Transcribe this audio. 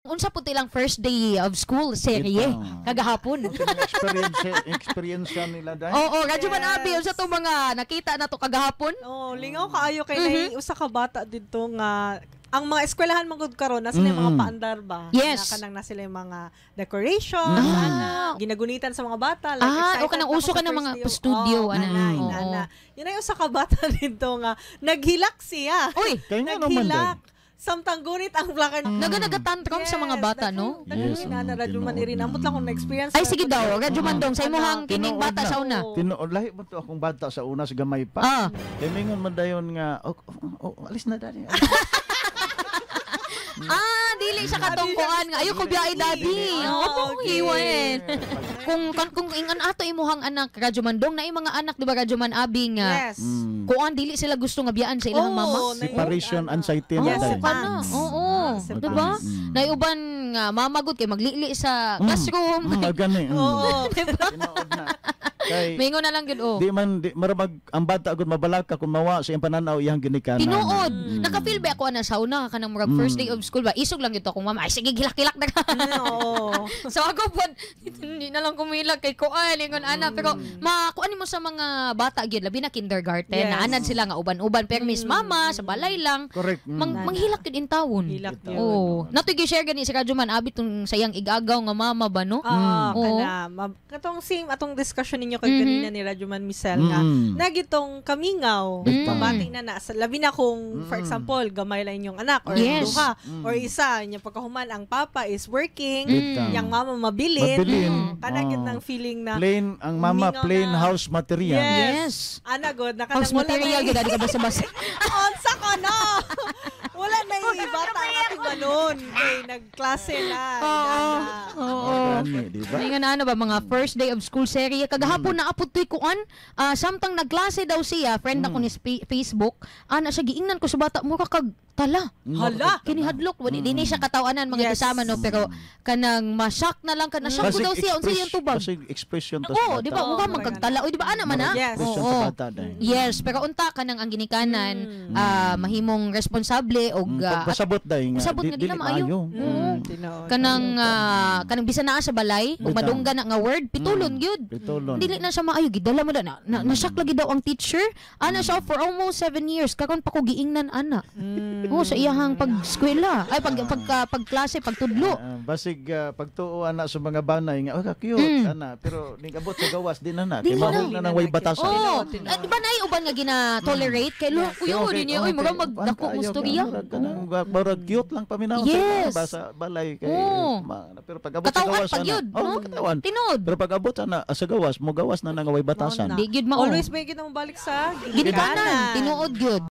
Unsa po tilang first day of school serye kagahapon. Experience nila dahil. Oo, radyo man abi unsa to mga nakita na to kagahapon? Oh, lingaw kaayo kay nay usa ka bata didto nga ang mga eskwelahan magud karon na sila yung mga paandar ba? Yes. Na kanang na sila yung mga decoration, ginagunitan sa mga bata. Like, o kanang uso ka ng mga studio. Yun ay usa ka bata dito nga, naghilak siya. Uy! Kaya nga naman naghilak. Samtang gunit ang blakan. Nagatantrum sa mga bata, no? Yes. Radyo man irin. Ambot lang kung na-experience. Ay, sige daw. Radyo man dong. Sa imuhang kining bata sa una. Lahi mo to akong bata sa una sa gamay pa. Kaya mingon man dayon nga, alis na dali. Dili sa katungkuan nga. Ayoko biya daddy. Hiwain. Kung ingan ato imuhang anak, Radyo Mandong, na mga anak, di ba, Radyo Man Abi nga. Yes. Kuan, dili sila gusto nga biyaan sa ilang mama. Separation anxiety Yes, na dahil. Oo. Di ba? Naiuban nga, mamagod kay maglili sa classroom. Gani. Oo. Mingo na lang yun, Di marabag ang bata agad mabalaka kung mawa sa iyang pananaw iyang ginikanan. Tinuod. Naka-feel ba ako na sa una ka ng murag first day of school ba? Isog lang ito kung mama, ay sige gilak-gilak na ka. So ako po, hindi na lang kumilag kay Kuan, ingon ana. Pero makuan mo sa mga bata gyud labi na kindergarten, na anad sila nga uban-uban permis mama sa balay lang. Correct. Manghilak yun in tawon. Hilak yun. Natugi share gani si Radyo Man Abi tong sayang igagaw nga mama ba no? Katong same atong discussion ninyo kay kanina ni Radyo Man Michelle nga nagitong kamingaw pabati na labi na kung for example gamay lang inyong anak or duha or isa nya pagkahuman ang papa is working yang mama mabilin kanang yun ng feeling na plain ang mama plain house material. Yes. Ana god House material gyud ka basta-basta. Onsa ko no. Wala na yung bata natin ganun. Kay nagklase na. Diba? Nga na ano ba, mga first day of school serye. Kagahapon na apod to'y kuan. Samtang nagklase daw siya, friend ako ni Facebook, na siya giingnan ko sa bata, mura kag tala. Hala. Kinihadlok. Dini siya katawanan mga kasama, no? Pero kanang ma-shock na lang ka. Na-shock ko daw siya. Unsa yung tubag? Kasi expression to Oo, di ba? Mukha magkagtala. O, di ba? Ana man na? Yes. Yes. Pero unta ka nang ang ginikanan, mahimong responsable o pasabot dahil nga. pasabot nga di na maayo. Kanang kanang bisa naa sa balay ug madunggan na nga word pitulon gyud. Dili na siya maayo gidala mo na na-shock lagi daw ang teacher. Ana siya for almost 7 years karon pa ko giingnan ana. Sa iyahang pag-eskwela ay pagklase pagtudlo. Basig pagtuo ana sa mga banay nga cute ana pero ning abot sa gawas di na kay mahul na nang way batasan. Di ba nay uban nga gina-tolerate kay kuyo din niya oy mura magdako mo storya. Murag cute lang paminaw sa balay kay pero pag abot sa gawas ana tinod. Pero pag abot ana sa gawas mo gawas na nang way batasan. Di gyud mao. always may ginang balik sa ginikanan tinuod gyud.